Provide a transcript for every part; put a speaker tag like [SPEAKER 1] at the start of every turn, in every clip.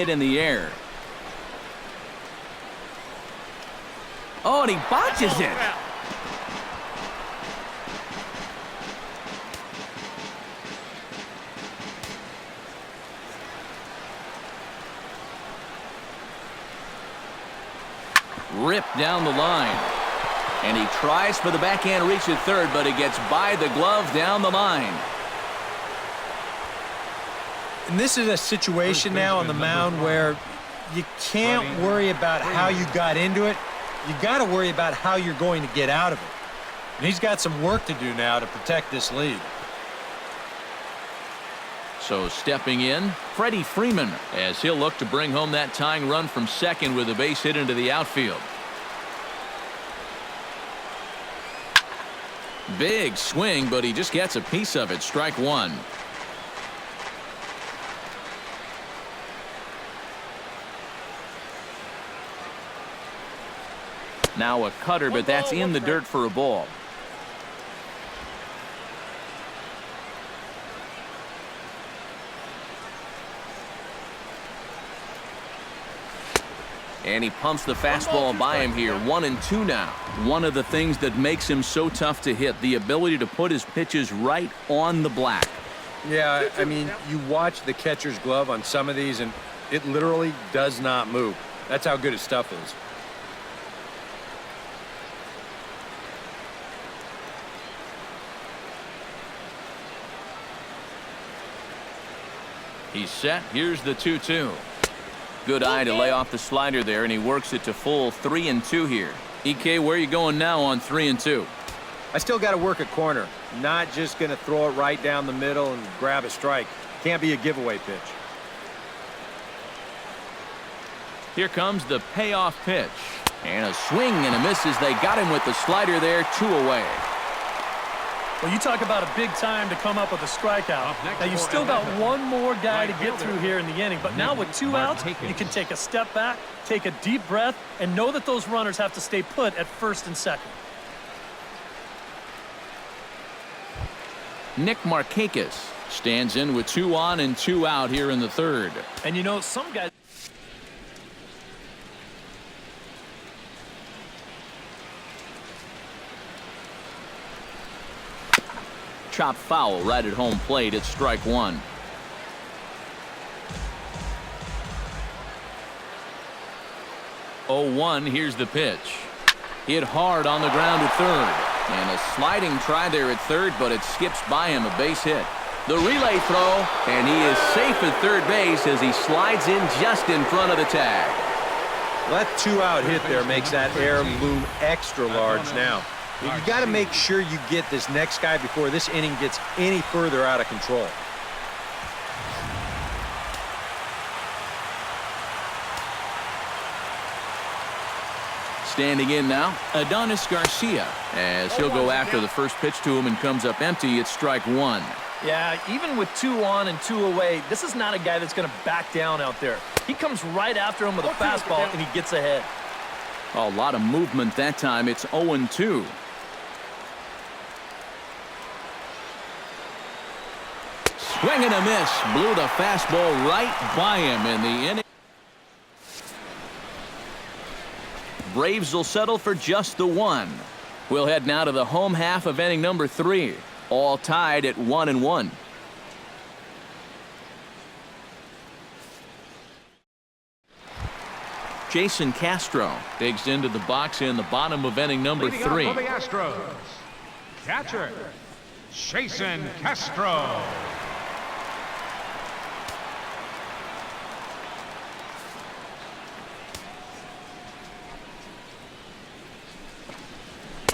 [SPEAKER 1] it in the air. Oh, and he botches it. Ripped down the line. And he tries for the backhand reach at third, but it gets by the glove down the line.
[SPEAKER 2] And this is a situation now on the mound where you can't worry about how you got into it. You got to worry about how you're going to get out of it. And he's got some work to do now to protect this lead.
[SPEAKER 1] So stepping in, Freddie Freeman, as he'll look to bring home that tying run from second with a base hit into the outfield. Big swing, but he just gets a piece of it. Strike one. Now a cutter, but that's in the dirt for a ball. And he pumps the fastball by him here. 1-2 now. One of the things that makes him so tough to hit, the ability to put his pitches right on the black.
[SPEAKER 2] Yeah, I mean, you watch the catcher's glove on some of these, and it literally does not move. That's how good his stuff is.
[SPEAKER 1] He's set. Here's the 2-2. Good eye to lay off the slider there, and he works it to full 3-2 here. EK, where are you going now on 3-2?
[SPEAKER 2] I still got to work a corner. Not just going to throw it right down the middle and grab a strike. Can't be a giveaway pitch.
[SPEAKER 1] Here comes the payoff pitch. And a swing and a miss as they got him with the slider there, 2 away.
[SPEAKER 3] Well, you talk about a big time to come up with a strikeout. Now, you've still got one more guy to get through here in the inning, but now with 2 outs, you can take a step back, take a deep breath, and know that those runners have to stay put at first and second.
[SPEAKER 1] Nick Markakis stands in with 2 on and 2 out here in the third.
[SPEAKER 3] And you know, some guys...
[SPEAKER 1] Chop foul right at home plate. It's strike one. Oh, 1. Here's the pitch. Hit hard on the ground at third. And a sliding try there at third, but it skips by him. A base hit. The relay throw, and he is safe at third base as he slides in just in front of the tag.
[SPEAKER 2] Well, that 2-out hit there makes that air loom extra large now. You got to make sure you get this next guy before this inning gets any further out of control.
[SPEAKER 1] Standing in now, Adonis Garcia, as he'll go after the first pitch to him and comes up empty. It's strike one.
[SPEAKER 3] Yeah, even with 2 on and 2 away, this is not a guy that's going to back down out there. He comes right after him with a fastball, and he gets ahead.
[SPEAKER 1] A lot of movement that time. It's 0-2. Swing and a miss. Blew the fastball right by him in the inning. Braves will settle for just the 1. We'll head now to the home half of inning number 3. All tied at 1-1. Jason Castro digs into the box in the bottom of inning number 3.
[SPEAKER 4] For the Astros, catcher, Jason Castro.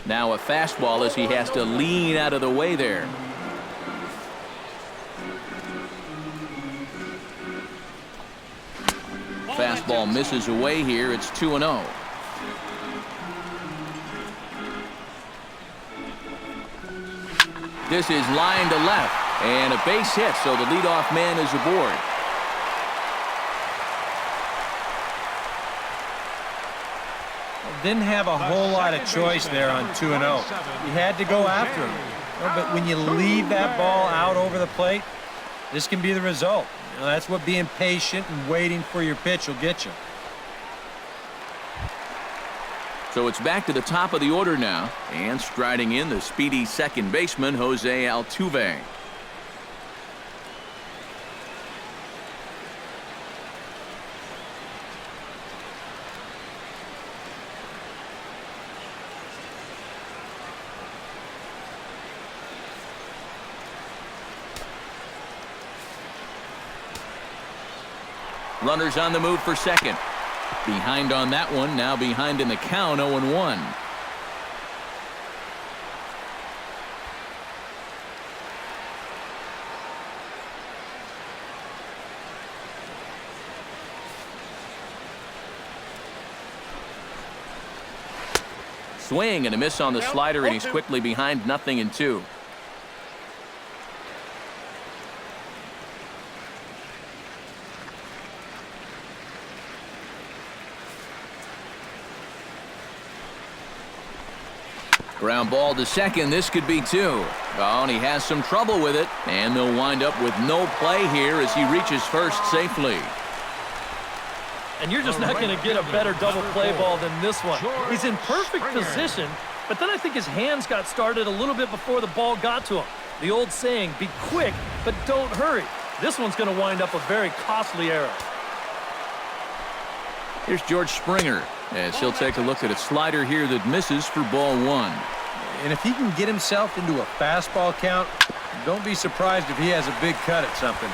[SPEAKER 1] Now a fastball as he has to lean out of the way there. Fastball misses away here. It's 2-0. This is line to left and a base hit, so the leadoff man is aboard.
[SPEAKER 2] Didn't have a whole lot of choice there on 2-0. He had to go after him. But when you leave that ball out over the plate, this can be the result. Now, that's what being patient and waiting for your pitch will get you.
[SPEAKER 1] So it's back to the top of the order now, and striding in the speedy second baseman, Jose Altuve. Runners on the move for second. Behind on that one, now behind in the count, 0-1. Swing and a miss on the slider, and he's quickly behind 0-2. Ground ball to second. This could be 2. Oh, and he has some trouble with it. And they'll wind up with no play here as he reaches first safely.
[SPEAKER 3] And you're just not going to get a better double play ball than this one. He's in perfect position, but then I think his hands got started a little bit before the ball got to him. The old saying, be quick, but don't hurry. This one's going to wind up a very costly error.
[SPEAKER 1] Here's George Springer as he'll take a look at a slider here that misses for ball 1.
[SPEAKER 2] And if he can get himself into a fastball count, don't be surprised if he has a big cut at something.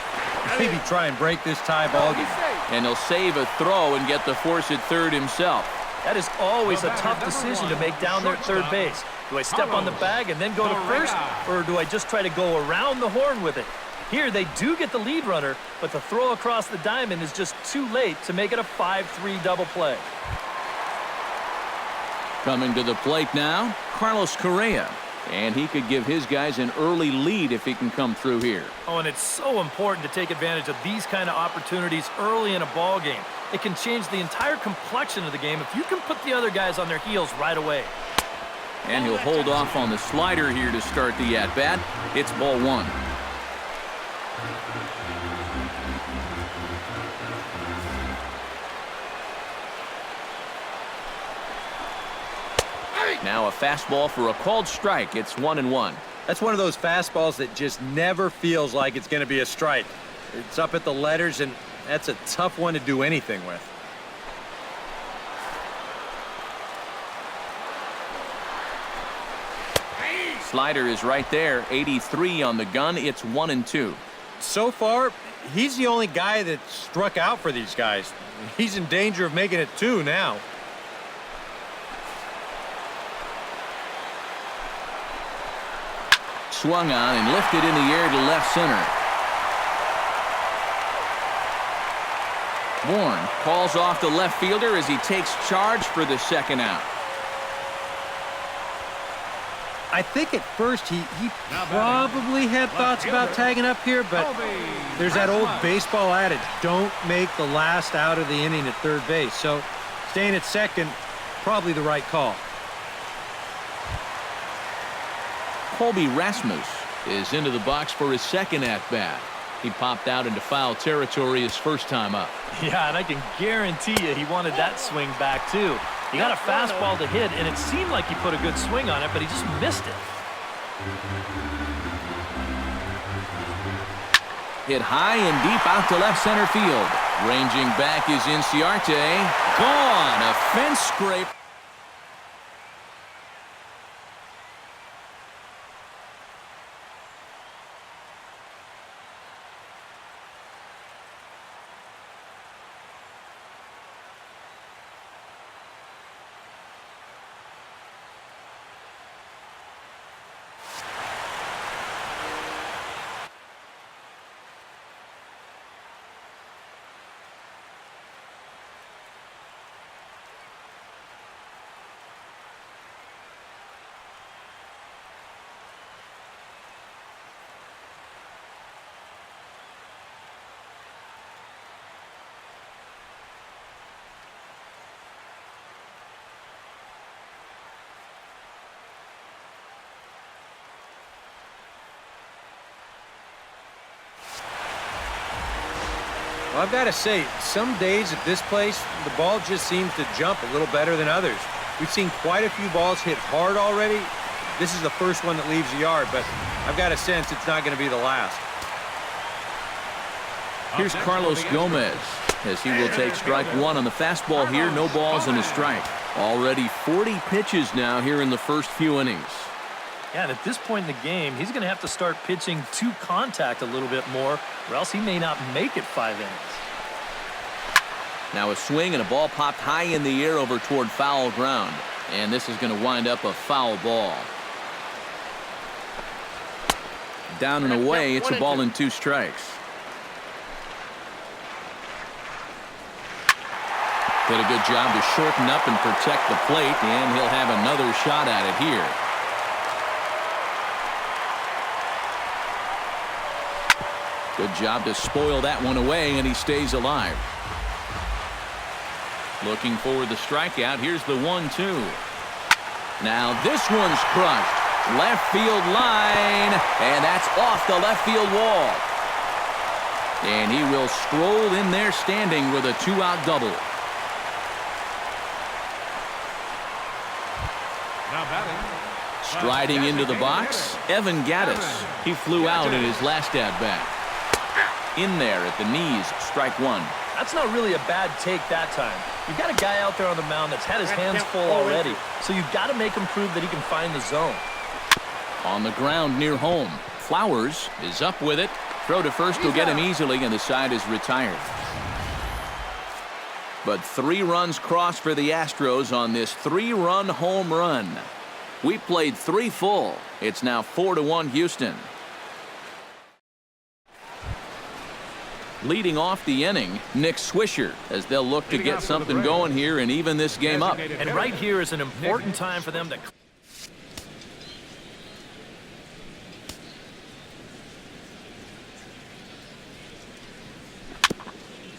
[SPEAKER 2] Maybe try and break this tie ball game.
[SPEAKER 1] And he'll save a throw and get the force at third himself.
[SPEAKER 3] That is always a tough decision to make down there at third base. Do I step on the bag and then go to first, or do I just try to go around the horn with it? Here they do get the lead runner, but the throw across the diamond is just too late to make it a 5-3 double play.
[SPEAKER 1] Coming to the plate now, Carlos Correa. And he could give his guys an early lead if he can come through here.
[SPEAKER 3] Oh, and it's so important to take advantage of these kind of opportunities early in a ball game. It can change the entire complexion of the game if you can put the other guys on their heels right away.
[SPEAKER 1] And he'll hold off on the slider here to start the at-bat. It's ball 1. Now a fastball for a called strike. It's 1-1.
[SPEAKER 2] That's one of those fastballs that just never feels like it's going to be a strike. It's up at the letters, and that's a tough one to do anything with.
[SPEAKER 1] Slider is right there. 83 on the gun. It's 1-2.
[SPEAKER 2] So far, he's the only guy that struck out for these guys. He's in danger of making it 2 now.
[SPEAKER 1] Swung on and lifted in the air to left center. Bourne calls off the left fielder as he takes charge for the second out.
[SPEAKER 2] I think at first he probably had thoughts about tagging up here, but there's that old baseball adage, don't make the last out of the inning at third base. So staying at second, probably the right call.
[SPEAKER 1] Colby Rasmus is into the box for his second at-bat. He popped out into foul territory his first time up.
[SPEAKER 3] Yeah, and I can guarantee you he wanted that swing back, too. He got a fastball to hit, and it seemed like he put a good swing on it, but he just missed it.
[SPEAKER 1] Hit high and deep out to left center field. Ranging back is Inciarte. Gone. A fence scrape.
[SPEAKER 2] Well, I've got to say, some days at this place, the ball just seems to jump a little better than others. We've seen quite a few balls hit hard already. This is the first one that leaves the yard, but I've got a sense it's not going to be the last.
[SPEAKER 1] Here's Carlos Gomez as he will take strike one on the fastball here. No balls and a strike. Already 40 pitches now here in the first few innings.
[SPEAKER 3] Yeah, and at this point in the game, he's going to have to start pitching to contact a little bit more, or else he may not make it 5 innings.
[SPEAKER 1] Now a swing and a ball popped high in the air over toward foul ground. And this is going to wind up a foul ball. Down and away, it's a ball and 2 strikes. Did a good job to shorten up and protect the plate, and he'll have another shot at it here. Good job to spoil that one away, and he stays alive. Looking for the strikeout. Here's the 1-2. Now this one's crushed. Left field line, and that's off the left field wall. And he will stroll in there standing with a 2-out double.
[SPEAKER 4] Now batting.
[SPEAKER 1] Striding into the box, Evan Gattis. He flew out in his last at-bat. In there at the knees, strike one.
[SPEAKER 3] That's not really a bad take that time. You've got a guy out there on the mound that's had his hands full already, so you've got to make him prove that he can find the zone.
[SPEAKER 1] On the ground near home, Flowers is up with it. Throw to first will get him easily, and the side is retired. But 3 runs crossed for the Astros on this 3-run home run. We played 3 full. It's now 4-1 Houston. Leading off the inning, Nick Swisher, as they'll look to get something going here and even this game up.
[SPEAKER 3] And right here is an important time for them to...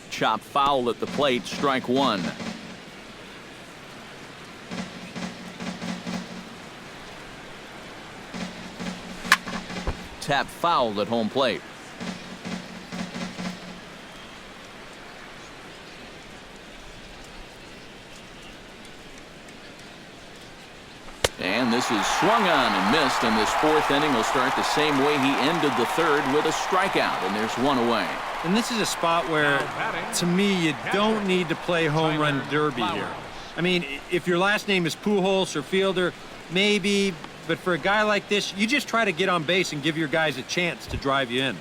[SPEAKER 1] Chop foul at the plate, strike one. Tap foul at home plate. And this is swung on and missed, and this 4th inning will start the same way he ended the 3rd with a strikeout, and there's 1 away.
[SPEAKER 2] And this is a spot where, to me, you don't need to play home run derby here. I mean, if your last name is Pujols or Fielder, maybe, but for a guy like this, you just try to get on base and give your guys a chance to drive you in.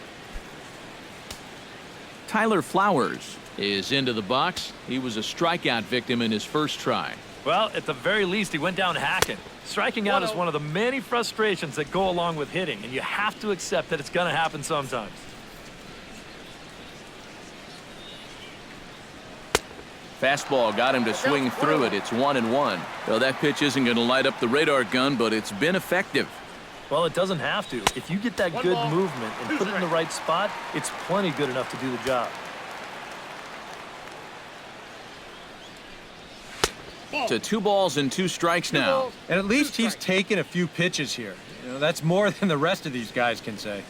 [SPEAKER 1] Tyler Flowers is into the box. He was a strikeout victim in his first try.
[SPEAKER 3] Well, at the very least, he went down hacking. Striking out is one of the many frustrations that go along with hitting, and you have to accept that it's going to happen sometimes.
[SPEAKER 1] Fastball got him to swing through it. It's 1-1. Well, that pitch isn't going to light up the radar gun, but it's been effective.
[SPEAKER 3] Well, it doesn't have to. If you get that good movement and put it in the right spot, it's plenty good enough to do the job.
[SPEAKER 1] To 2 balls and 2 strikes now.
[SPEAKER 2] And at least he's taken a few pitches here. You know, that's more than the rest of these guys can say.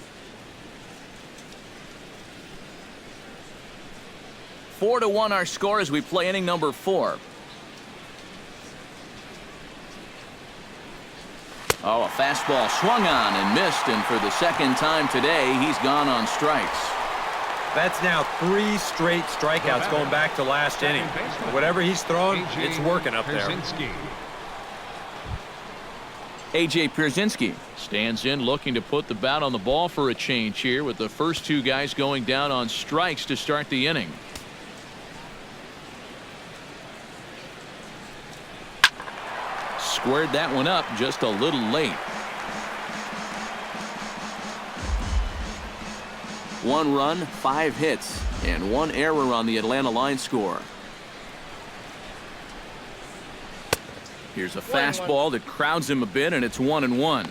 [SPEAKER 1] 4-1 our score as we play inning number 4. Oh, a fastball swung on and missed, and for the 2nd time today, he's gone on strikes.
[SPEAKER 2] That's now 3 straight strikeouts going back to last inning. Whatever he's throwing, it's working up there.
[SPEAKER 1] A.J. Pierzynski stands in looking to put the bat on the ball for a change here with the first 2 guys going down on strikes to start the inning. Squared that one up just a little late. 1 run, 5 hits, and 1 error on the Atlanta line score. Here's a fastball that crowds him a bit, and it's 1-1.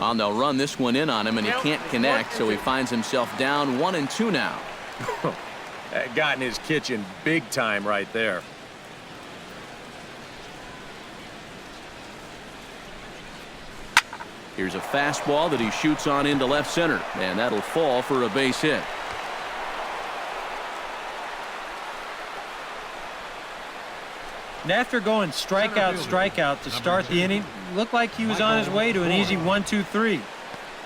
[SPEAKER 1] And they'll run this one in on him, and he can't connect, so he finds himself down 1-2 now.
[SPEAKER 2] Got in his kitchen big time right there.
[SPEAKER 1] Here's a fastball that he shoots on into left center, and that'll fall for a base hit.
[SPEAKER 2] And after going strikeout to start the inning, looked like he was on his way to an easy 1-2-3.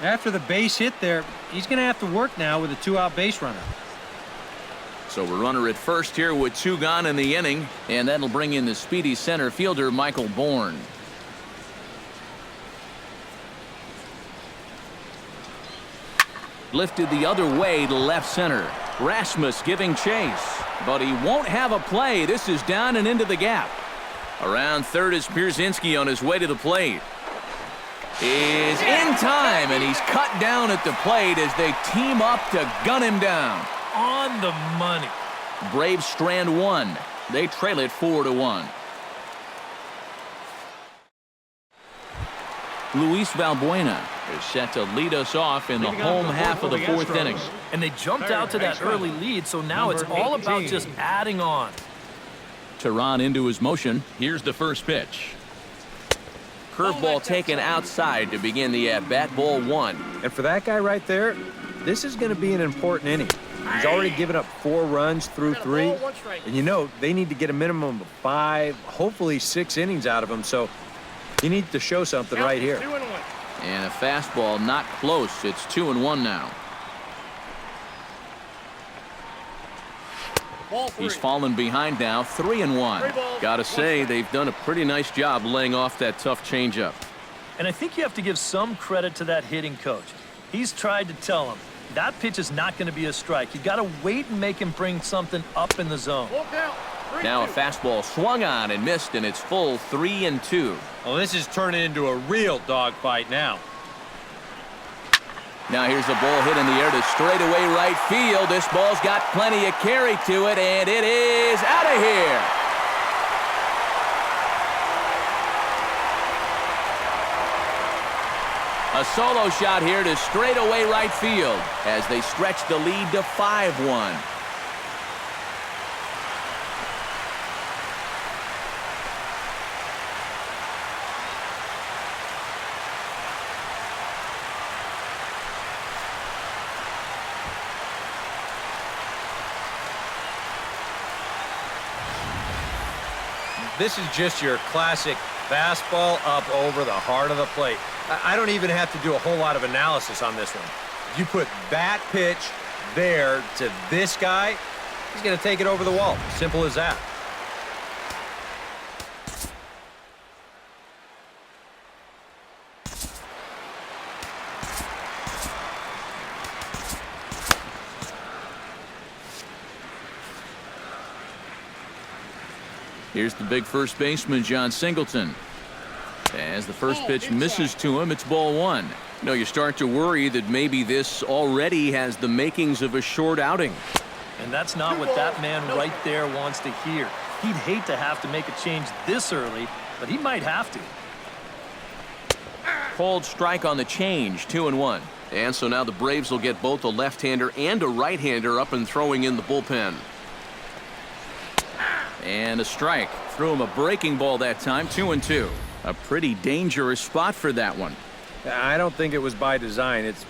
[SPEAKER 2] After the base hit there, he's going to have to work now with a 2-out base runner.
[SPEAKER 1] So a runner at first here with 2 gone in the inning, and that'll bring in the speedy center fielder Michael Bourne. Lifted the other way to left center. Rasmus giving chase, but he won't have a play. This is down and into the gap. Around third is Pierzynski on his way to the plate. Is in time, and he's cut down at the plate as they team up to gun him down.
[SPEAKER 3] On the money.
[SPEAKER 1] Braves strand 1. They trail it 4-1. Luis Valbuena is set to lead us off in the home half of the 4th inning.
[SPEAKER 3] And they jumped out to that early lead, so now it's all about just adding on.
[SPEAKER 1] Tehran into his motion. Here's the first pitch. Curveball taken outside to begin the at-bat, ball 1.
[SPEAKER 2] And for that guy right there, this is going to be an important inning. He's already given up 4 runs through 3. And you know, they need to get a minimum of 5, hopefully 6 innings out of him. So you need to show something right here.
[SPEAKER 1] And a fastball not close. It's 2-1 now. He's fallen behind now, 3-1. Gotta say, they've done a pretty nice job laying off that tough changeup.
[SPEAKER 3] And I think you have to give some credit to that hitting coach. He's tried to tell him, that pitch is not going to be a strike. You got to wait and make him bring something up in the zone.
[SPEAKER 1] Now a fastball swung on and missed, and it's full 3-2.
[SPEAKER 2] Well, this is turning into a real dogfight now.
[SPEAKER 1] Now here's a ball hit in the air to straightaway right field. This ball's got plenty of carry to it, and it is out of here. A solo shot here to straightaway right field as they stretch the lead to 5-1.
[SPEAKER 2] This is just your classic fastball up over the heart of the plate. I don't even have to do a whole lot of analysis on this one. You put that pitch there to this guy, he's going to take it over the wall. Simple as that.
[SPEAKER 1] Here's the big first baseman, John Singleton. As the first pitch misses to him, it's ball 1. You know, you start to worry that maybe this already has the makings of a short outing.
[SPEAKER 3] And that's not what that man right there wants to hear. He'd hate to have to make a change this early, but he might have to.
[SPEAKER 1] Cold strike on the change, 2-1. And so now the Braves will get both a left-hander and a right-hander up and throwing in the bullpen. And a strike. Threw him a breaking ball that time, 2-2. A pretty dangerous spot for that one.
[SPEAKER 2] I don't think it was by design. It's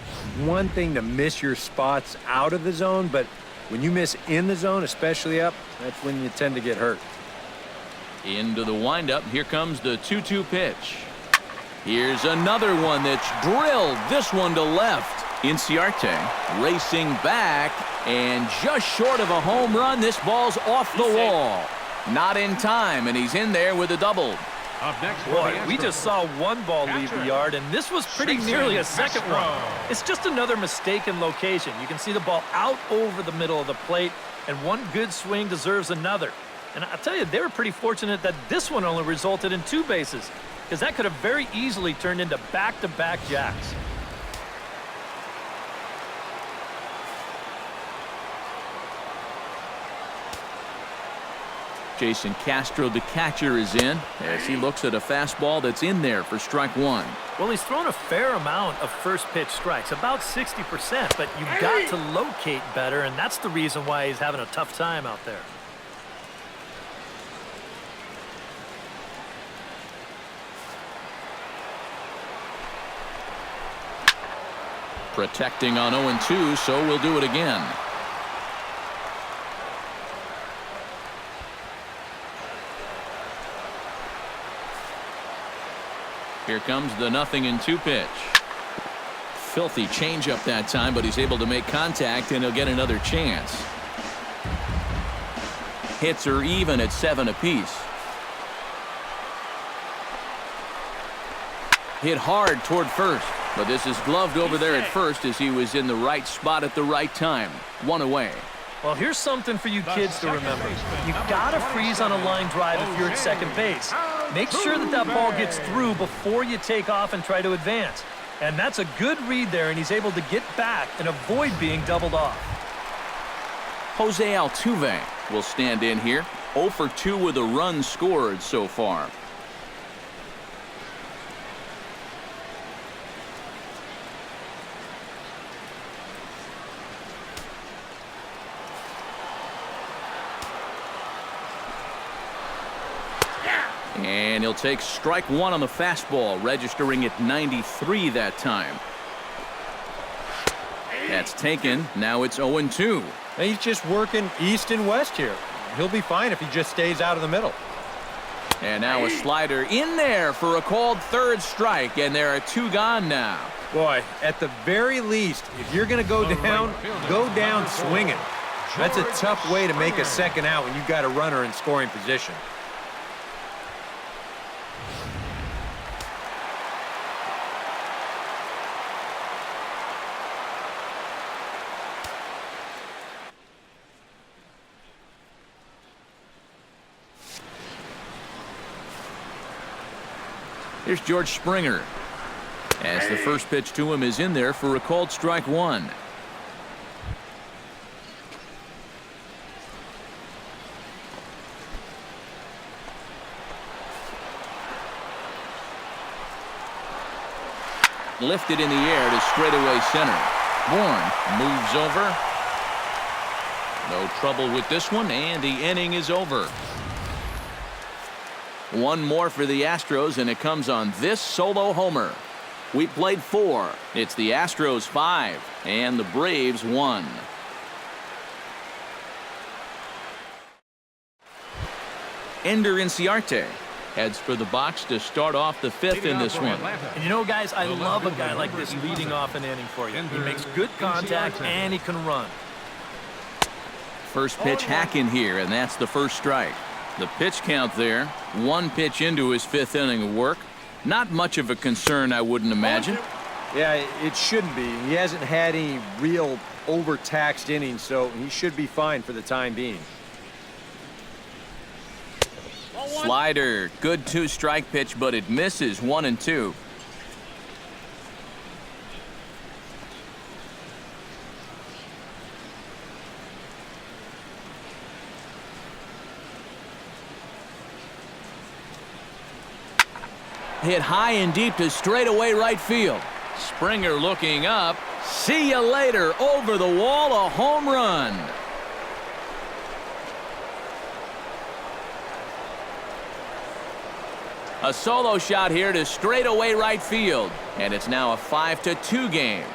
[SPEAKER 2] one thing to miss your spots out of the zone, but when you miss in the zone, especially up, that's when you tend to get hurt.
[SPEAKER 1] Into the windup. Here comes the 2-2 pitch. Here's another one that's drilled. This one to left. Inciarte racing back, and just short of a home run. This ball's off the wall. Not in time, and he's in there with a double.
[SPEAKER 4] Up next,
[SPEAKER 3] Boy, we just saw one ball leave the yard, and this was pretty nearly a second one. It's just another mistaken location. You can see the ball out over the middle of the plate, and one good swing deserves another. And I'll tell you, they were pretty fortunate that this one only resulted in 2 bases, because that could have very easily turned into back-to-back jacks.
[SPEAKER 1] Jason Castro, the catcher, is in as he looks at a fastball that's in there for strike one.
[SPEAKER 3] Well, he's thrown a fair amount of first pitch strikes, about 60%, but you've got to locate better, and that's the reason why he's having a tough time out there.
[SPEAKER 1] Protecting on 0-2, so we'll do it again. Here comes the 0-2 pitch. Filthy changeup that time, but he's able to make contact, and he'll get another chance. Hits are even at 7 apiece. Hit hard toward first, but this is gloved over there at first as he was in the right spot at the right time. One away.
[SPEAKER 3] Well, here's something for you kids to remember. You gotta freeze on a line drive if you're at second base. Make sure that ball gets through before you take off and try to advance. And that's a good read there, and he's able to get back and avoid being doubled off.
[SPEAKER 1] Jose Altuve will stand in here. 0 for 2 with a run scored so far. And he'll take strike one on the fastball, registering at 93 that time. That's taken. Now it's 0-2.
[SPEAKER 2] He's just working east and west here. He'll be fine if he just stays out of the middle.
[SPEAKER 1] And now a slider in there for a called third strike, and there are 2 gone now.
[SPEAKER 2] Boy, at the very least, if you're going to go down swinging. That's a tough way to make a second out when you've got a runner in scoring position.
[SPEAKER 1] Here's George Springer as the first pitch to him is in there for a called strike one. Lifted in the air to straightaway center. Bourne moves over. No trouble with this one, and the inning is over. One more for the Astros, and it comes on this solo homer. We played 4. It's the Astros 5 and the Braves 1. Ender Inciarte heads for the box to start off the 5th in this one.
[SPEAKER 3] And you know, guys, I love a guy like this leading off an inning for you. He makes good contact and he can run.
[SPEAKER 1] First pitch hack in here, and that's the first strike. The pitch count there, 1 pitch into his 5th inning of work. Not much of a concern, I wouldn't imagine.
[SPEAKER 2] Yeah, it shouldn't be. He hasn't had any real overtaxed innings, so he should be fine for the time being.
[SPEAKER 1] Slider, good 2-strike pitch, but it misses 1-2. Hit high and deep to straightaway right field. Springer looking up. See you later. Over the wall, a home run. A solo shot here to straightaway right field. And it's now a 5-2 game.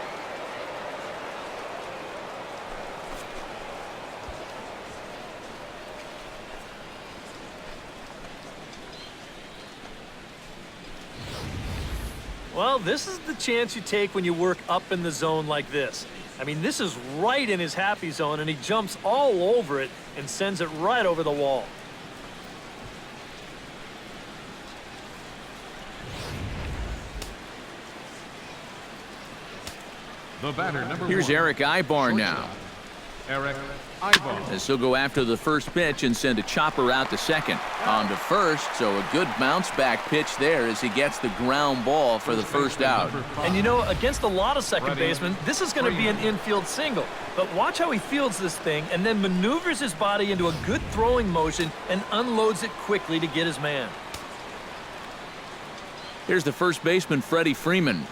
[SPEAKER 3] Well, this is the chance you take when you work up in the zone like this. I mean, this is right in his happy zone, and he jumps all over it and sends it right over the wall.
[SPEAKER 4] The batter, number
[SPEAKER 1] Here's
[SPEAKER 4] 1.
[SPEAKER 1] Eric Ibar now.
[SPEAKER 4] Eric Ivo.
[SPEAKER 1] As he'll go after the first pitch and send a chopper out to second. On to first, so a good bounce back pitch there as he gets the ground ball for the first out.
[SPEAKER 3] And you know, against a lot of second basemen, this is going to be an infield single. But watch how he fields this thing and then maneuvers his body into a good throwing motion and unloads it quickly to get his man.
[SPEAKER 1] Here's the first baseman, Freddie Freeman,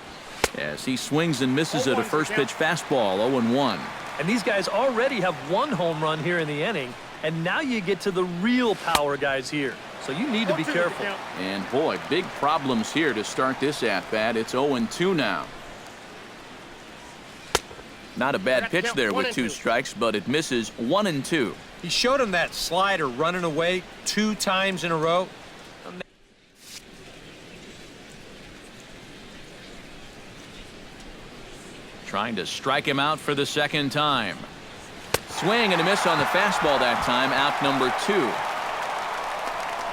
[SPEAKER 1] as he swings and misses at a first pitch fastball, 0-1.
[SPEAKER 3] And these guys already have one home run here in the inning, and now you get to the real power guys here. So you need to be careful.
[SPEAKER 1] And boy, big problems here to start this at-bat. It's 0-2 now. Not a bad pitch there with 2 strikes, but it misses 1-2.
[SPEAKER 2] He showed him that slider running away 2 times in a row.
[SPEAKER 1] Trying to strike him out for the second time. Swing and a miss on the fastball that time, out number 2.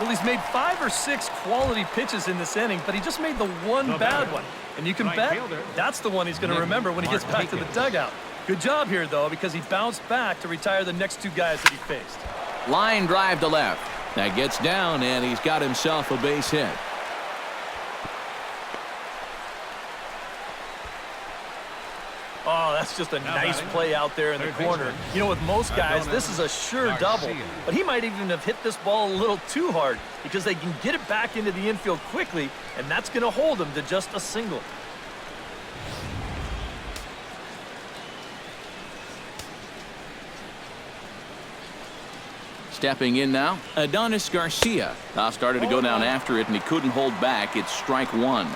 [SPEAKER 3] Well, he's made 5 or 6 quality pitches in this inning, but he just made the one bad one. And you can bet that's the one he's going to remember when he gets back to the dugout. Good job here, though, because he bounced back to retire the next 2 guys that he faced.
[SPEAKER 1] Line drive to left. That gets down, and he's got himself a base hit.
[SPEAKER 3] Oh, that's just a nice play out there in the corner. You know, with most guys, this is a sure double. But he might even have hit this ball a little too hard because they can get it back into the infield quickly, and that's going to hold him to just a single.
[SPEAKER 1] Stepping in now, Adonis Garcia. Toss started to go down after it, and he couldn't hold back. It's strike 1.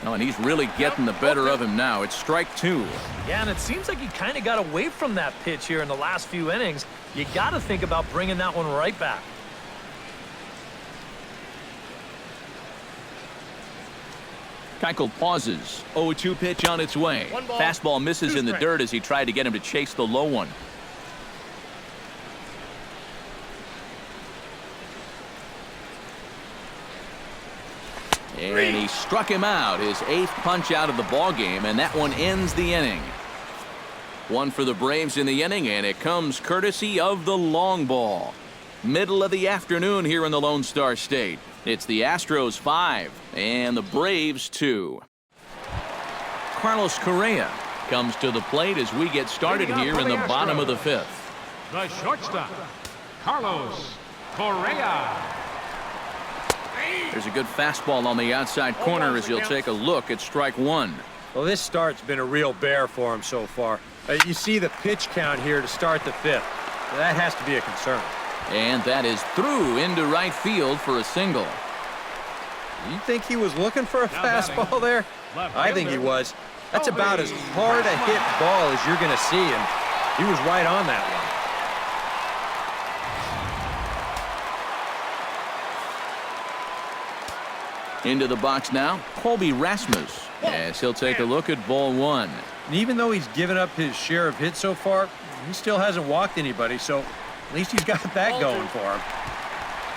[SPEAKER 1] Oh, and he's really getting the better of him now. It's strike 2.
[SPEAKER 3] Yeah, and it seems like he kind of got away from that pitch here in the last few innings. You got to think about bringing that one right back.
[SPEAKER 1] Keuchel pauses. 0-2 pitch on its way. Fastball misses in the dirt as he tried to get him to chase the low one. And he struck him out, his 8th punch out of the ball game, and that one ends the inning. 1 for the Braves in the inning, and it comes courtesy of the long ball. Middle of the afternoon here in the Lone Star State. It's the Astros 5 and the Braves 2. Carlos Correa comes to the plate as we get started here in the bottom of the 5th.
[SPEAKER 4] The shortstop, Carlos Correa.
[SPEAKER 1] There's a good fastball on the outside corner as he'll take a look at strike 1.
[SPEAKER 2] Well, this start's been a real bear for him so far. You see the pitch count here to start the 5th. That has to be a concern.
[SPEAKER 1] And that is through into right field for a single.
[SPEAKER 2] You think he was looking for a fastball there? I think he was. That's about as hard a hit ball as you're going to see, and he was right on that one.
[SPEAKER 1] Into the box now, Colby Rasmus, as he'll take a look at ball 1.
[SPEAKER 2] And even though he's given up his share of hits so far, he still hasn't walked anybody, so at least he's got that going for him.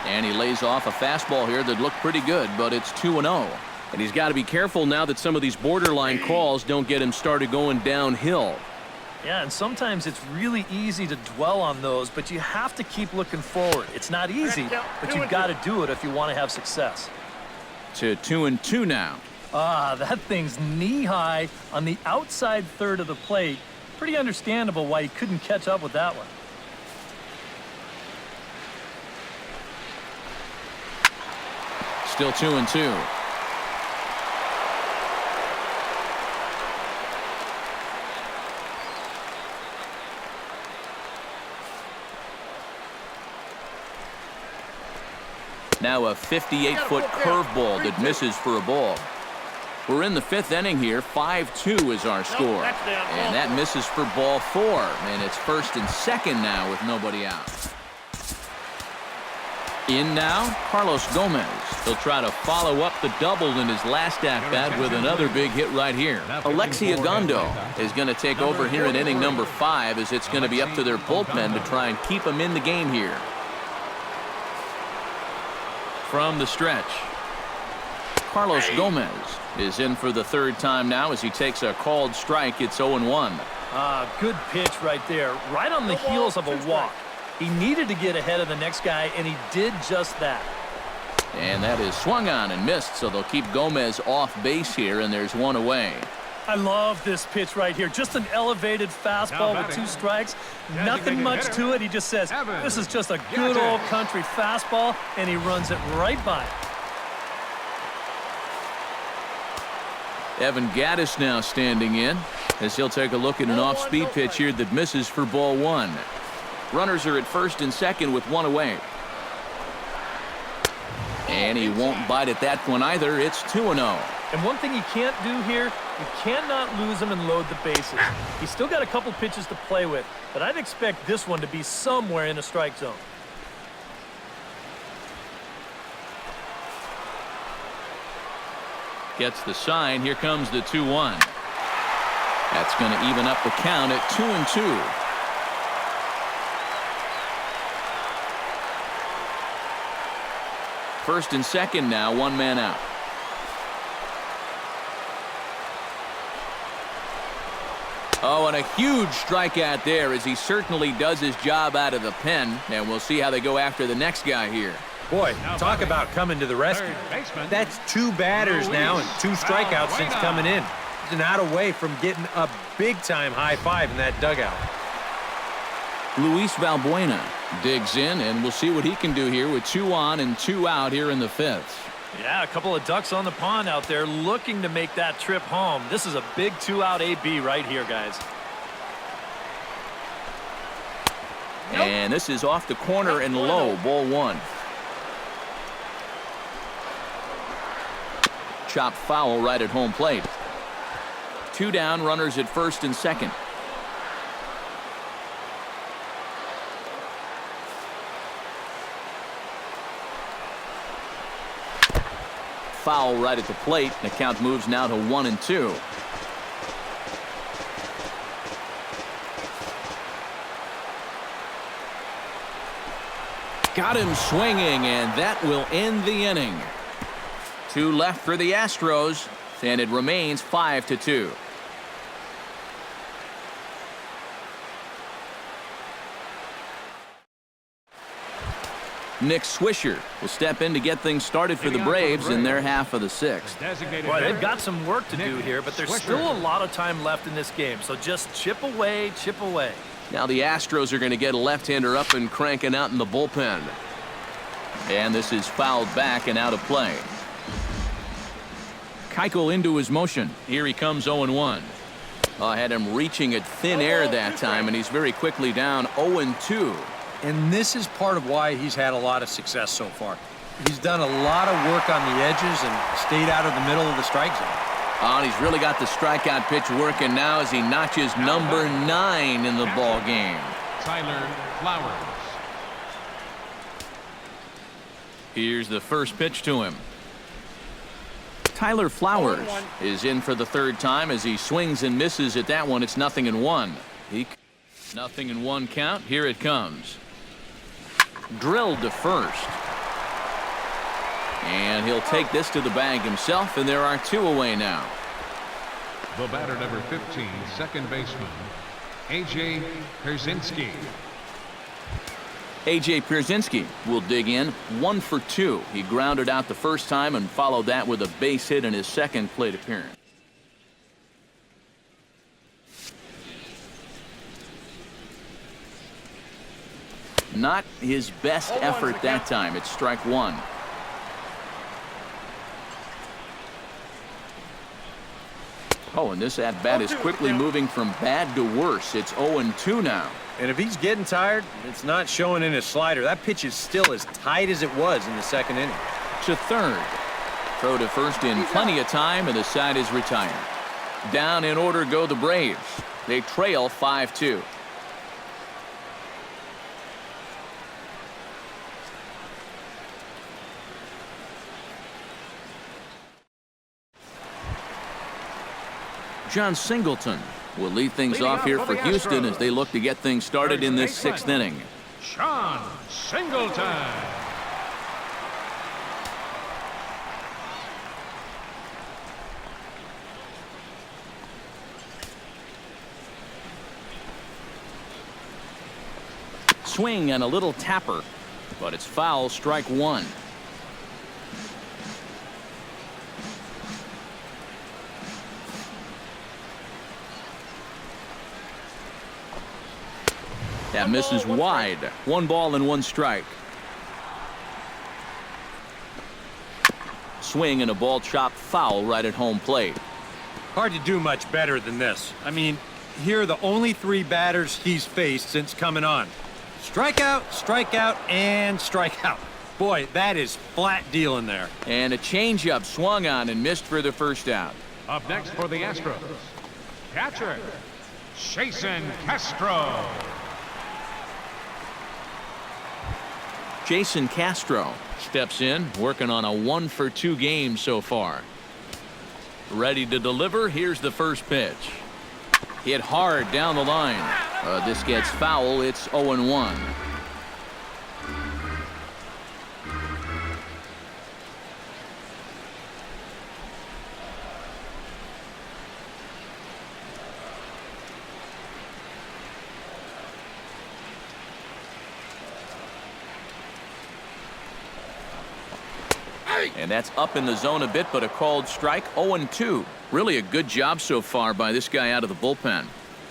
[SPEAKER 1] And he lays off a fastball here that looked pretty good, but it's 2-0. And he's got to be careful now that some of these borderline calls don't get him started going downhill.
[SPEAKER 3] Yeah, and sometimes it's really easy to dwell on those, but you have to keep looking forward. It's not easy, but you've got to do it if you want to have success.
[SPEAKER 1] To 2-2 now.
[SPEAKER 3] Ah, that thing's knee-high on the outside third of the plate. Pretty understandable why he couldn't catch up with that one.
[SPEAKER 1] Still 2-2. Now a 58-foot curveball that misses for a ball. We're in the 5th inning here. 5-2 is our score. And that misses for ball 4. And it's 1st and 2nd now with nobody out. In now, Carlos Gomez. He'll try to follow up the double in his last at-bat with another big hit right here. Alexi Agondo is going to take over here in inning number 5 as it's going to be up to their bullpen to try and keep him in the game here. From the stretch, Carlos Gomez is in for the third time now as he takes a called strike. It's 0-1.
[SPEAKER 3] Good pitch right there, right on the heels of a walk. He needed to get ahead of the next guy, and he did just that.
[SPEAKER 1] And that is swung on and missed, so they'll keep Gomez off base here, and there's one away.
[SPEAKER 3] I love this pitch right here. Just an elevated fastball with 2 strikes. Nothing much to it. He just says, this is just a good old country fastball, and he runs it right by it.
[SPEAKER 1] Evan Gattis now standing in as he'll take a look at an off-speed pitch here that misses for ball 1. Runners are at first and second with 1 away. And he won't bite at that one either. It's 2-0.
[SPEAKER 3] And one thing you can't do here, you cannot lose him and load the bases. He's still got a couple pitches to play with, but I'd expect this one to be somewhere in a strike zone.
[SPEAKER 1] Gets the sign. Here comes the 2-1. That's going to even up the count at 2-2. First and second now, 1 man out. Oh, and a huge strikeout there as he certainly does his job out of the pen. And we'll see how they go after the next guy here.
[SPEAKER 2] Boy, talk about coming to the rescue. That's 2 batters now and 2 strikeouts since coming in. He's not away from getting a big-time high five in that dugout.
[SPEAKER 1] Luis Valbuena digs in, and we'll see what he can do here with 2 on and 2 out here in the 5th.
[SPEAKER 3] Yeah, a couple of ducks on the pond out there looking to make that trip home. This is a big 2-out AB right here, guys.
[SPEAKER 1] And this is off the corner and low, ball 1. Chopped foul right at home plate. 2 down, runners at first and second. Foul right at the plate. The count moves now to 1-2. Got him swinging, and that will end the inning. 2 left for the Astros, and it remains 5-2. Nick Swisher will step in to get things started for the Braves in their half of the 6th.
[SPEAKER 3] Boy, they've got some work to do here, but there's still a lot of time left in this game, so just chip away, chip away.
[SPEAKER 1] Now the Astros are going to get a left-hander up and cranking out in the bullpen. And this is fouled back and out of play. Keuchel into his motion. Here he comes 0-1. I had him reaching at thin air that time, and he's very quickly down 0-2.
[SPEAKER 2] And this is part of why he's had a lot of success so far. He's done a lot of work on the edges and stayed out of the middle of the strike zone.
[SPEAKER 1] Oh, and he's really got the strikeout pitch working now as he notches number 9 in the ball game.
[SPEAKER 4] Tyler Flowers.
[SPEAKER 1] Here's the first pitch to him. Tyler Flowers is in for the 3rd time as he swings and misses at that one. It's 0-1. 0-1 count. Here it comes. Drilled to first. And he'll take this to the bag himself, and there are 2 away now.
[SPEAKER 4] The batter, number 15, second baseman, A.J. Pierzynski.
[SPEAKER 1] A.J. Pierzynski will dig in 1 for 2. He grounded out the first time and followed that with a base hit in his second plate appearance. Not his best effort that time. It's strike 1. Oh, and this at-bat is quickly moving from bad to worse. It's 0-2 now.
[SPEAKER 2] And if he's getting tired, it's not showing in his slider. That pitch is still as tight as it was in the 2nd inning.
[SPEAKER 1] To third. Throw to first in plenty of time, and the side is retired. Down in order go the Braves. They trail 5-2. John Singleton will lead things off here for Houston as they look to get things started in this 6th inning.
[SPEAKER 4] John Singleton.
[SPEAKER 1] swing and a little tapper, but it's foul, strike one. That misses wide. 1 ball and 1 strike. Swing and a ball chopped foul right at home plate.
[SPEAKER 2] Hard to do much better than this. I mean, here are the only 3 batters he's faced since coming on. Strikeout, strikeout, and strikeout. Boy, that is flat dealing there.
[SPEAKER 1] And a changeup swung on and missed for the first out.
[SPEAKER 4] Up next for the Astros, catcher, Jason Castro.
[SPEAKER 1] Jason Castro steps in, working on a 1-for-2 game so far. Ready to deliver. Here's the first pitch. Hit hard down the line. This gets foul. It's 0-1. And that's up in the zone a bit, but a called strike. 0-2. Really a good job so far by this guy out of the bullpen.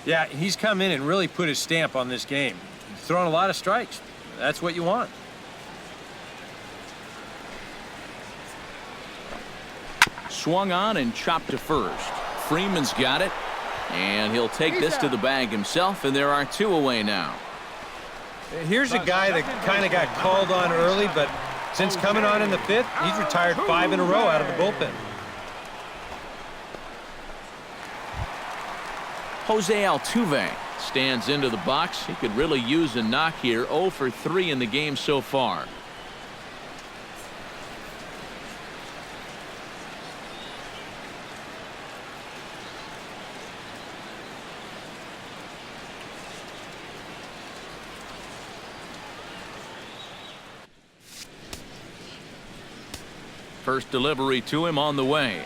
[SPEAKER 2] Yeah, he's come in and really put his stamp on this game. He's thrown a lot of strikes. That's what you want.
[SPEAKER 1] Swung on and chopped to first. Freeman's got it, and he'll take this to the bag himself, and there are 2 away now.
[SPEAKER 2] Here's a guy that kind of got called on early, but since coming on in the 5th, he's retired 5 in a row out of the bullpen.
[SPEAKER 1] Jose Altuve stands into the box. He could really use a knock here. 0 for 3 in the game so far. First delivery to him on the way.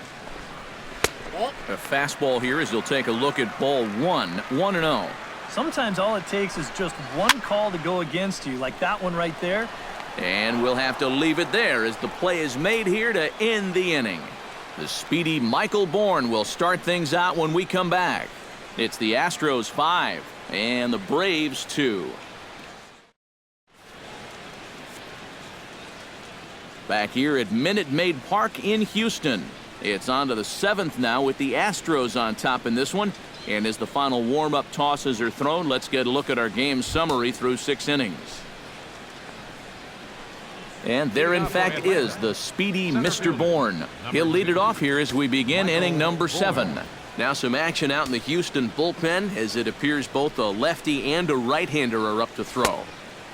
[SPEAKER 1] A fastball here as he'll take a look at ball 1. 1-0.
[SPEAKER 3] Sometimes all it takes is just one call to go against you, like that one right there.
[SPEAKER 1] And we'll have to leave it there as the play is made here to end the inning. The speedy Michael Bourne will start things out when we come back. It's the Astros 5 and the Braves 2. Back here at Minute Maid Park in Houston. It's on to the 7th now with the Astros on top in this one. And as the final warm-up tosses are thrown, let's get a look at our game summary through 6 innings. And there, in fact, is the speedy Mr. Bourne. He'll lead it off here as we begin inning number 7. Now some action out in the Houston bullpen as it appears both a lefty and a right-hander are up to throw.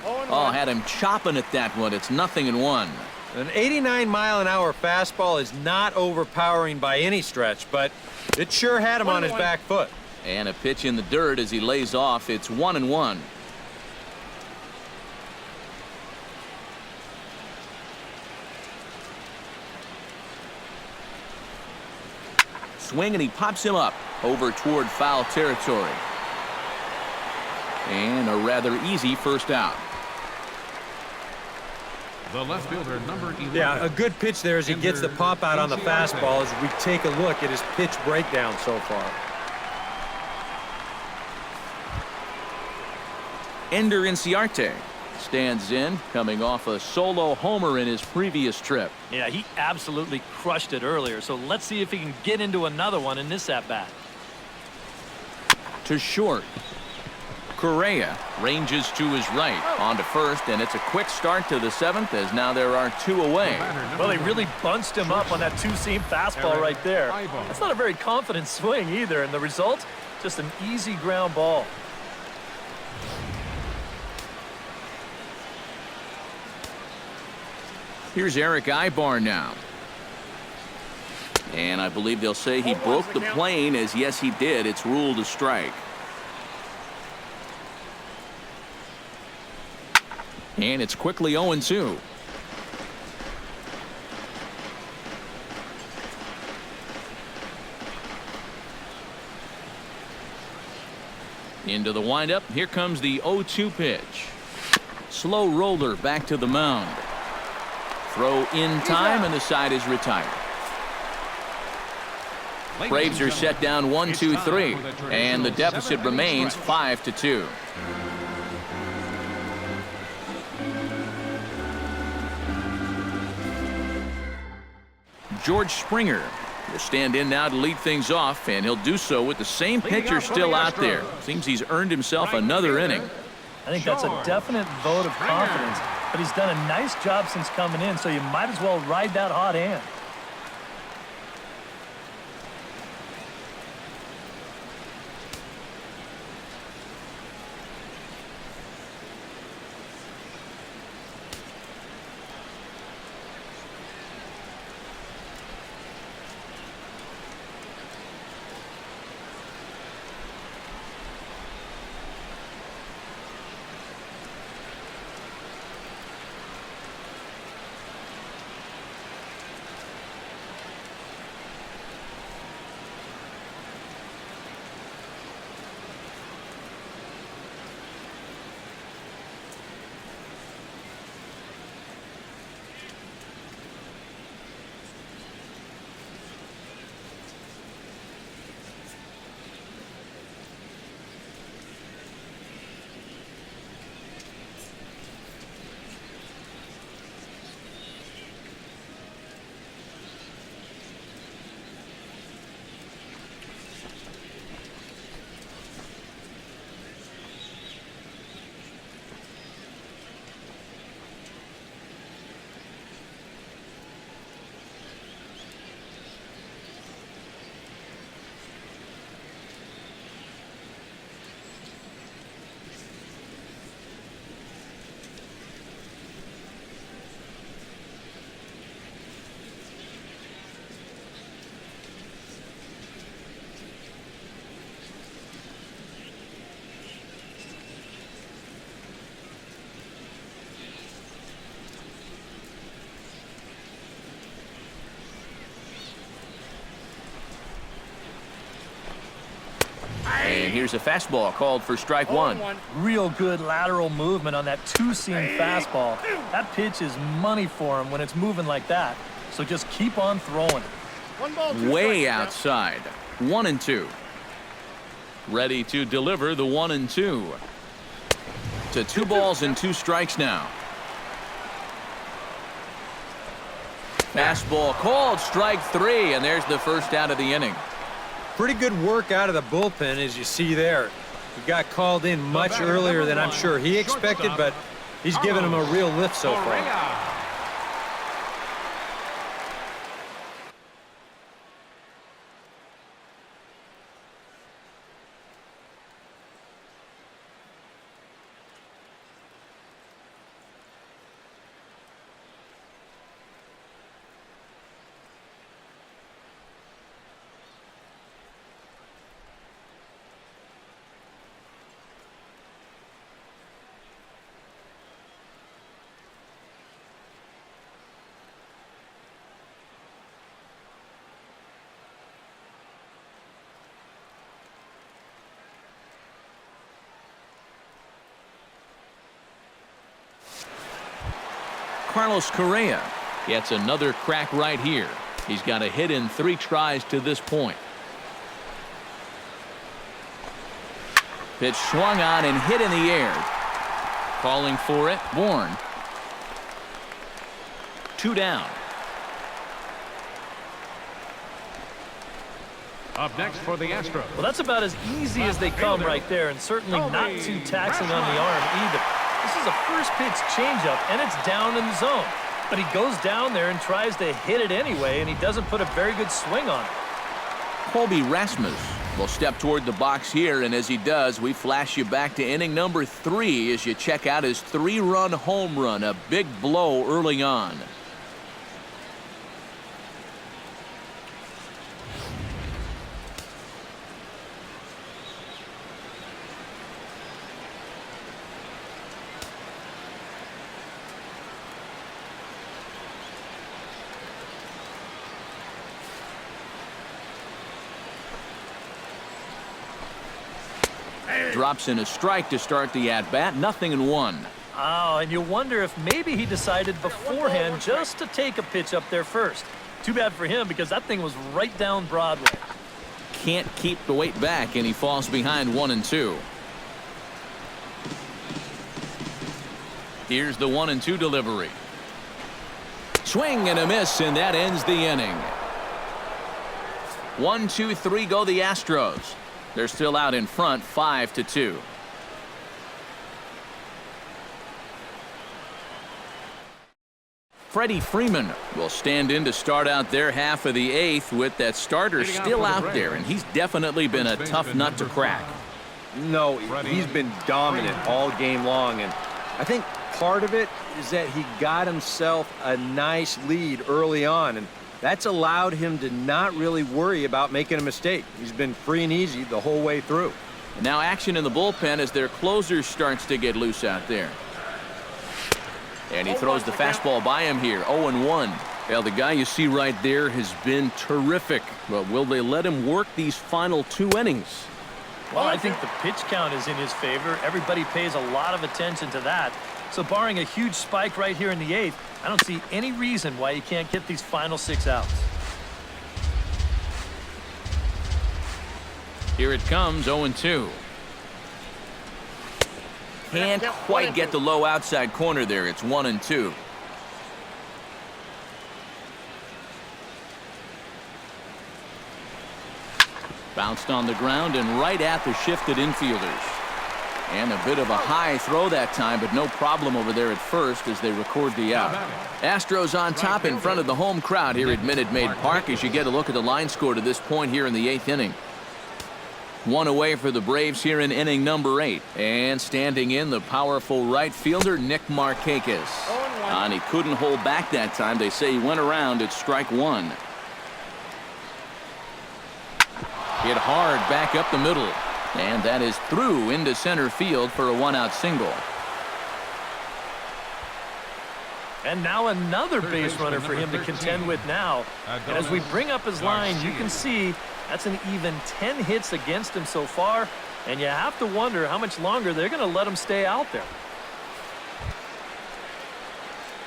[SPEAKER 1] Oh, had him chopping at that one. It's 0-1.
[SPEAKER 2] An 89-mile-an-hour fastball is not overpowering by any stretch, but it sure had him on his back foot.
[SPEAKER 1] And a pitch in the dirt as he lays off. It's 1-1. Swing and he pops him up over toward foul territory. And a rather easy first out.
[SPEAKER 4] The left fielder, number 11.
[SPEAKER 2] Yeah, a good pitch there as he gets the pop out on the fastball as we take a look at his pitch breakdown so far.
[SPEAKER 1] Ender Inciarte stands in, coming off a solo homer in his previous trip.
[SPEAKER 3] Yeah, he absolutely crushed it earlier, so let's see if he can get into another one in this at-bat.
[SPEAKER 1] To short. Correa ranges to his right. On to first, and it's a quick start to the 7th as now there are 2 away.
[SPEAKER 3] Well, they really bunched him up on that two-seam fastball right there. That's not a very confident swing either, and the result, just an easy ground ball.
[SPEAKER 1] Here's Eric Ibar now. And I believe they'll say he broke the plane, as yes he did. It's ruled a strike. And it's quickly 0-2. Into the windup. Here comes the 0-2 pitch. Slow roller back to the mound. Throw in time, and the side is retired. Braves are set down 1-2-3, and the deficit remains 5-2. George Springer will stand in now to lead things off, and he'll do so with the same pitcher still out there. Seems he's earned himself another inning.
[SPEAKER 3] I think that's a definite vote of confidence, but he's done a nice job since coming in, so you might as well ride that hot hand.
[SPEAKER 1] And here's a fastball called for strike one.
[SPEAKER 3] Real good lateral movement on that two-seam fastball. That pitch is money for him when it's moving like that. So just keep on throwing it.
[SPEAKER 1] Way outside. 1-2. Ready to deliver the 1-2. To 2 balls and 2 strikes now. Fastball called, strike 3, and there's the first out of the inning.
[SPEAKER 2] Pretty good work out of the bullpen, as you see there. He got called in much earlier than I'm sure he expected, but he's given him a real lift so far.
[SPEAKER 1] Carlos Correa gets another crack right here. He's got a hit in 3 tries to this point. Pitch swung on and hit in the air. Calling for it, Warren. 2 down.
[SPEAKER 4] Up next for the Astros.
[SPEAKER 3] Well, that's about as easy as they come right there, and certainly not too taxing on the arm either. This is a first pitch changeup, and it's down in the zone. But he goes down there and tries to hit it anyway, and he doesn't put a very good swing on it.
[SPEAKER 1] Colby Rasmus will step toward the box here, and as he does, we flash you back to inning number 3 as you check out his 3-run home run, a big blow early on. Drops in a strike to start the at-bat. 0-1.
[SPEAKER 3] Oh, and you wonder if maybe he decided beforehand just to take a pitch up there first. Too bad for him because that thing was right down Broadway.
[SPEAKER 1] Can't keep the weight back, and he falls behind 1-2. Here's the 1-2 delivery. Swing and a miss, and that ends the inning. 1-2-3 go the Astros. They're still out in front, 5-2. Freddie Freeman will stand in to start out their half of the 8th with that starter still out there, and he's definitely been a tough nut to crack.
[SPEAKER 2] No, he's been dominant all game long, and I think part of it is that he got himself a nice lead early on, and that's allowed him to not really worry about making a mistake. He's been free and easy the whole way through.
[SPEAKER 1] And now action in the bullpen as their closer starts to get loose out there. And he throws the fastball by him here, 0-1. Well, the guy you see right there has been terrific. But will they let him work these final 2 innings?
[SPEAKER 3] Well, I think the pitch count is in his favor. Everybody pays a lot of attention to that. So barring a huge spike right here in the 8th, I don't see any reason why he can't get these final 6 outs.
[SPEAKER 1] Here it comes, 0-2. Can't quite get the low outside corner there. It's 1-2. Bounced on the ground and right at the shifted infielders. And a bit of a high throw that time, but no problem over there at first as they record the out. Astros on top in front of the home crowd here at Minute Maid Park as you get a look at the line score to this point here in the 8th inning. 1 away for the Braves here in inning number 8. And standing in, the powerful right fielder, Nick Markakis. And he couldn't hold back that time. They say he went around at strike 1. Hit hard back up the middle. And that is through into center field for a 1-out single.
[SPEAKER 3] And now another base runner for him to contend with now. And as we bring up his line, you can see that's an even 10 hits against him so far. And you have to wonder how much longer they're going to let him stay out there.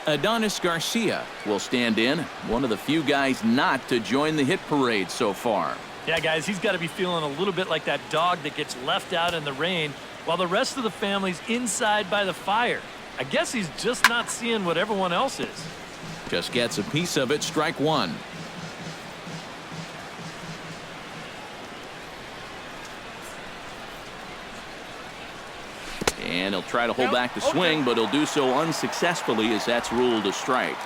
[SPEAKER 1] Adonis Garcia will stand in, one of the few guys not to join the hit parade so far.
[SPEAKER 3] Yeah, guys, he's got to be feeling a little bit like that dog that gets left out in the rain while the rest of the family's inside by the fire. I guess he's just not seeing what everyone else is.
[SPEAKER 1] Just gets a piece of it, strike 1. And he'll try to hold back the swing, but he'll do so unsuccessfully as that's ruled a strike.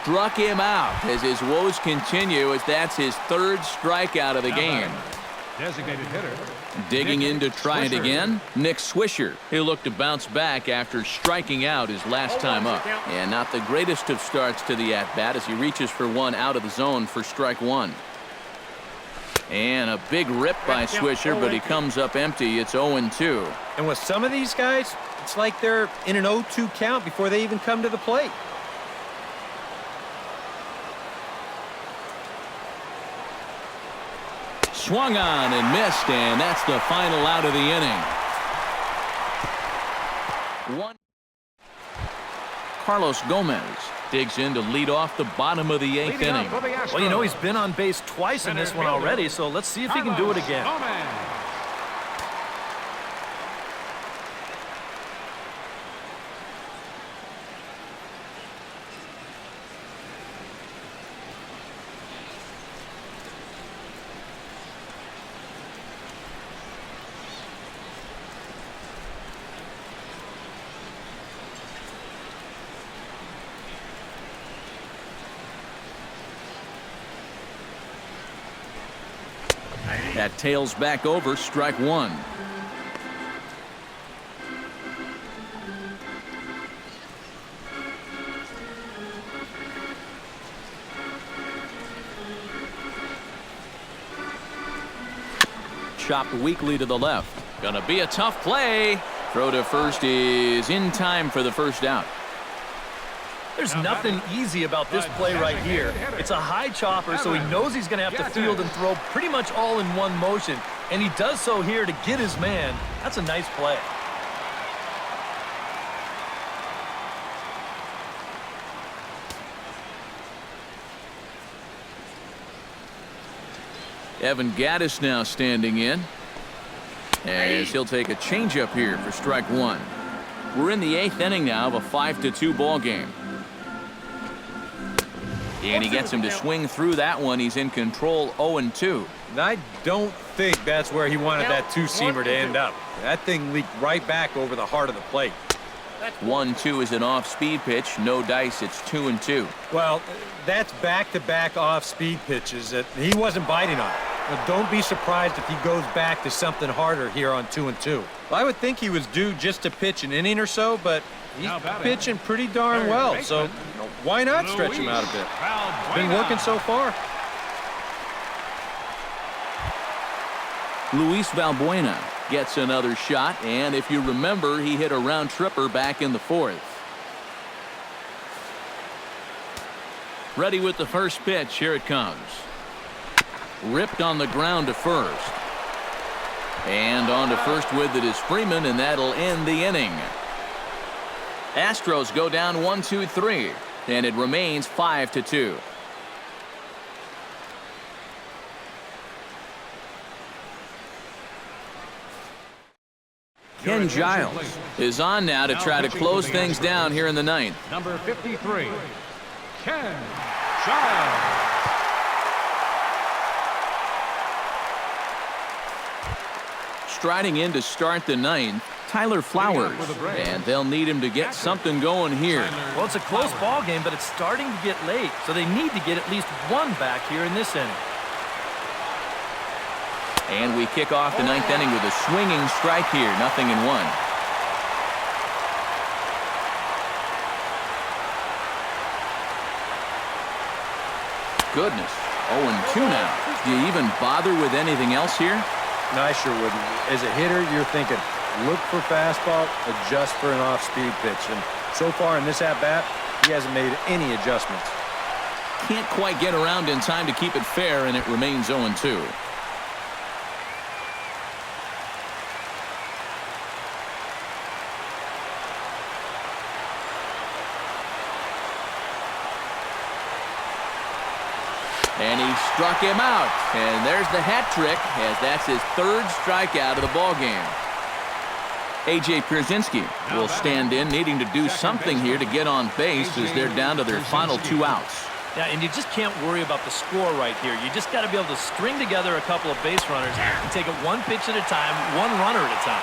[SPEAKER 1] Struck him out as his woes continue as that's his 3rd strikeout of the game.
[SPEAKER 4] Designated hitter.
[SPEAKER 1] Digging in to try it again, Nick Swisher. He'll look to bounce back after striking out his last time up. And not the greatest of starts to the at-bat as he reaches for one out of the zone for strike 1. And a big rip by Swisher, but he comes up empty. It's 0-2.
[SPEAKER 2] And with some of these guys, it's like they're in an 0-2 count before they even come to the plate.
[SPEAKER 1] Swung on and missed, and that's the final out of the inning. Carlos Gomez digs in to lead off the bottom of the 8th inning.
[SPEAKER 3] Well, you know, he's been on base twice in this one already, so let's see if he can do it again.
[SPEAKER 1] That tails back over, strike 1. Chopped weakly to the left. Gonna be a tough play. Throw to first is in time for the first out.
[SPEAKER 3] There's nothing easy about this play right here. It's a high chopper, so he knows he's going to have to field and throw pretty much all in one motion, and he does so here to get his man. That's a nice play.
[SPEAKER 1] Evan Gaddis now standing in, as he'll take a changeup here for strike one. We're in the 8th inning now of a 5-2 ball game. And he gets him to swing through that one. He's in control 0-2.
[SPEAKER 2] I don't think that's where he wanted that two-seamer to end up. That thing leaked right back over the heart of the plate.
[SPEAKER 1] 1-2 is an off-speed pitch. No dice. It's 2-2.
[SPEAKER 2] Well, that's back-to-back off-speed pitches that he wasn't biting on. But don't be surprised if he goes back to something harder here on 2-2. Well, I would think he was due just to pitch an inning or so, but he's pitching pretty darn well. So why not stretch him out a bit? It's been working so far.
[SPEAKER 1] Luis Valbuena gets another shot, and if you remember, he hit a round tripper back in the 4th. Ready with the first pitch. Here it comes. Ripped on the ground to first. And on to first with it is Freeman, and that'll end the inning. Astros go down 1-2-3, and it remains 5-2. Ken Giles is on now to try to close things down here in the 9th.
[SPEAKER 4] Number 53, Ken Giles.
[SPEAKER 1] Striding in to start the 9th, Tyler Flowers, and they'll need him to get something going here.
[SPEAKER 3] Well, it's a close ball game, but it's starting to get late, so they need to get at least one back here in this inning.
[SPEAKER 1] And we kick off the 9th inning with a swinging strike here, 0-1. Goodness, 0-2 now. Do you even bother with anything else here?
[SPEAKER 2] No, I sure wouldn't. As a hitter, you're thinking, look for fastball, adjust for an off-speed pitch. And so far in this at-bat, he hasn't made any adjustments.
[SPEAKER 1] Can't quite get around in time to keep it fair, and it remains 0-2. And he struck him out. And there's the hat trick, as that's his 3rd strikeout of the ball game. A.J. Pierzynski will stand in, needing to do something here to get on base as they're down to their final 2 outs.
[SPEAKER 3] Yeah, and you just can't worry about the score right here. You just got to be able to string together a couple of base runners and take it one pitch at a time, one runner at a time.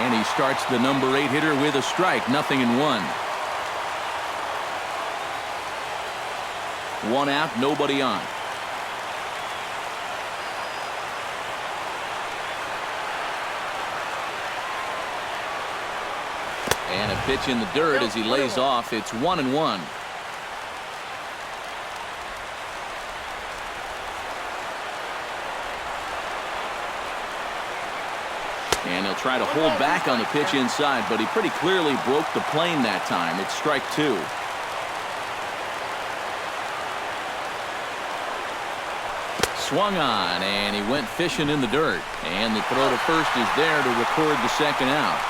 [SPEAKER 1] And he starts the number 8 hitter with a strike, 0-1. 1 out, nobody on. And a pitch in the dirt as he lays off. It's 1-1. And he'll try to hold back on the pitch inside, but he pretty clearly broke the plane that time. It's strike 2. Swung on, and he went fishing in the dirt. And the throw to first is there to record the 2nd out.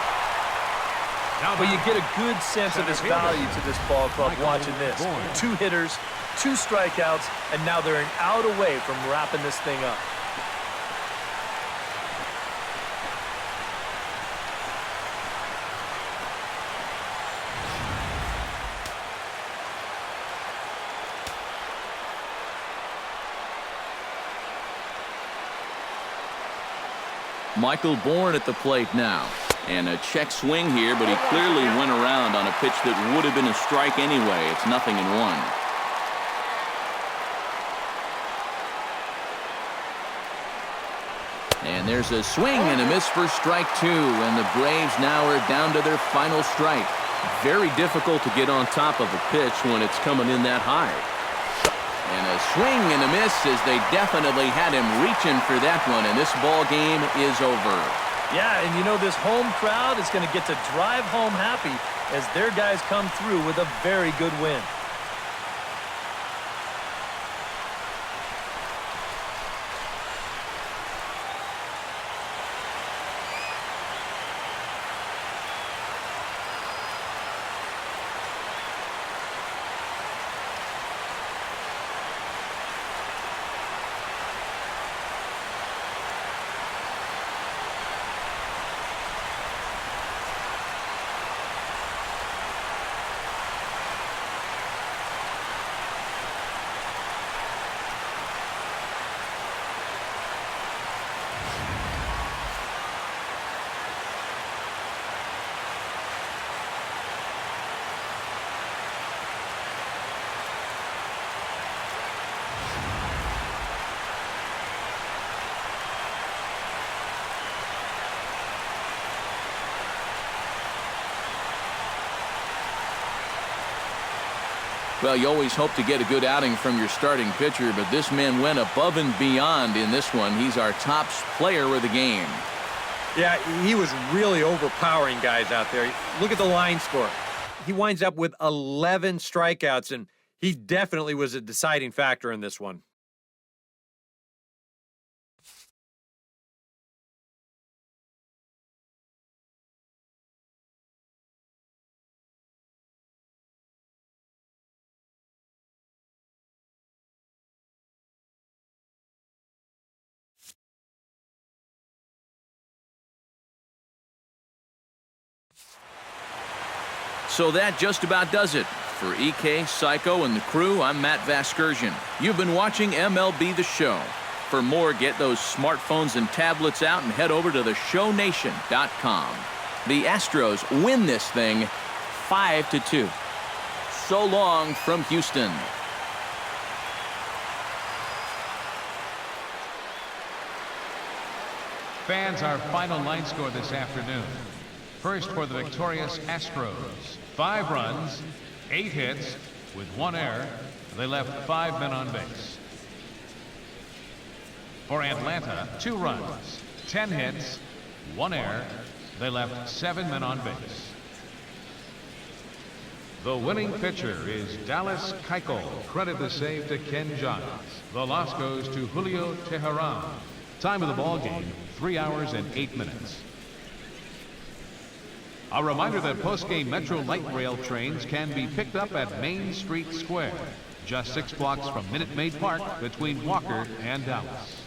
[SPEAKER 3] But you get a good sense of his value to this ball club watching this. 2 hitters, 2 strikeouts, and now they're an out away from wrapping this thing up.
[SPEAKER 1] Michael Bourne at the plate now. And a check swing here, but he clearly went around on a pitch that would have been a strike anyway. It's 0-1. And there's a swing and a miss for strike 2. And the Braves now are down to their final strike. Very difficult to get on top of a pitch when it's coming in that high. And a swing and a miss as they definitely had him reaching for that one. And this ball game is over.
[SPEAKER 3] Yeah, and you know this home crowd is going to get to drive home happy as their guys come through with a very good win.
[SPEAKER 1] Well, you always hope to get a good outing from your starting pitcher, but this man went above and beyond in this one. He's our top player of the game.
[SPEAKER 2] Yeah, he was really overpowering guys out there. Look at the line score. He winds up with 11 strikeouts, and he definitely was a deciding factor in this one.
[SPEAKER 1] So that just about does it. For EK, Psycho, and the crew, I'm Matt Vasgersian. You've been watching MLB The Show. For more, get those smartphones and tablets out and head over to theshownation.com. The Astros win this thing 5-2. So long from Houston.
[SPEAKER 4] Fans, our final line score this afternoon. First for the victorious Astros. 5 runs, 8 hits, with 1 error. They left 5 men on base. For Atlanta, 2 runs, 10 hits, 1 error. They left 7 men on base. The winning pitcher is Dallas Keuchel. Credit the save to Ken Johns. The loss goes to Julio Teheran. Time of the ball game, 3 hours and 8 minutes. A reminder that post-game Metro Light Rail trains can be picked up at Main Street Square, just 6 blocks from Minute Maid Park between Walker and Dallas.